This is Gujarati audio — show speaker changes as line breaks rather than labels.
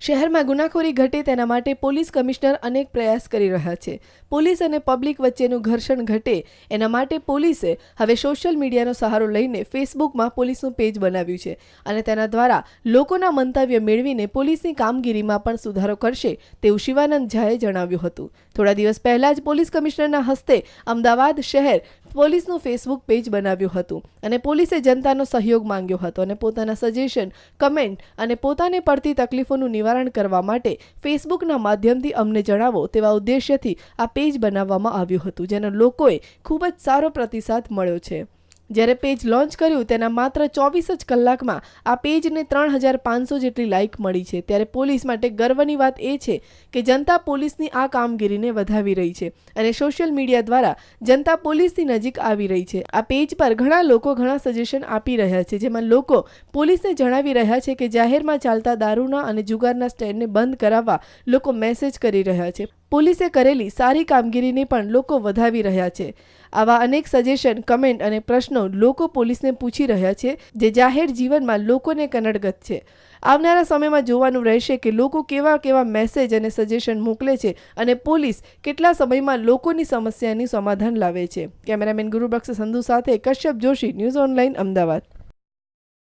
શહેરમાં ગુનાખોરી ઘટે તેના માટે પોલીસ કમિશનર અનેક પ્રયાસ કરી રહ્યા છે। પોલીસ અને પબ્લિક વચ્ચેનું ઘર્ષણ ઘટે એના માટે પોલીસે હવે સોશિયલ મીડિયાનો સહારો લઈને ફેસબુકમાં પોલીસનું પેજ બનાવ્યું છે અને તેના દ્વારા લોકોના મંતવ્ય મેળવીને પોલીસની કામગીરીમાં પણ સુધારો કરશે તેવું શિવાનંદ ઝાએ જણાવ્યું હતું। થોડા દિવસ પહેલા જ પોલીસ કમિશનરના હસ્તે અમદાવાદ શહેર પોલીસનું ફેસબુક પેજ બનાવ્યું હતું અને પોલીસે જનતાનો સહયોગ માંગ્યો હતો અને પોતાના સજેશન, કમેન્ટ અને પોતાને પડતી તકલીફોનું નિવારણ કરવા માટે ફેસબુકના માધ્યમથી અમને જણાવો તેવા ઉદ્દેશ્યથી આ પેજ બનાવવામાં આવ્યું હતું, જેનો લોકોએ ખૂબ જ સારો પ્રતિસાદ મળ્યો છે। જ્યારે પેજ લોન્ચ કર્યું તેના માત્ર 24 જ કલાકમાં આ પેજને 3500 જેટલી લાઇક મળી છે। ત્યારે પોલીસ માટે ગર્વની વાત એ છે કે જનતા પોલીસની આ કામગીરીને વધાવી રહી છે અને સોશિયલ મીડિયા દ્વારા જનતા પોલીસની નજીક આવી રહી છે। આ પેજ પર ઘણા લોકો ઘણા સજેશન આપી રહ્યા છે, જેમાં લોકો પોલીસને જણાવી રહ્યા છે કે જાહેરમાં ચાલતા દારૂના અને જુગારના સ્ટેન્ડને બંધ કરાવવા લોકો મેસેજ કરી રહ્યા છે। પોલીસે કરેલી સારી કામગીરીને પણ લોકો વધાવી રહ્યા છે। આવા અનેક સજેશન, કમેન્ટ અને પ્રશ્નો લોકો પોલીસને પૂછી રહ્યા છે, જે જાહેર જીવનમાં લોકોને કનડગત છે। આવનારા સમયમાં જોવાનું રહેશે કે લોકો કેવા મેસેજ અને સજેશન મોકલે છે અને પોલીસ કેટલા સમયમાં લોકોની સમસ્યાની સમાધાન લાવે છે। કેમેરામેન ગુરુબક્ષ સંધુ સાથે કશ્યપ જોશી, ન્યૂઝ ઓનલાઈન, અમદાવાદ।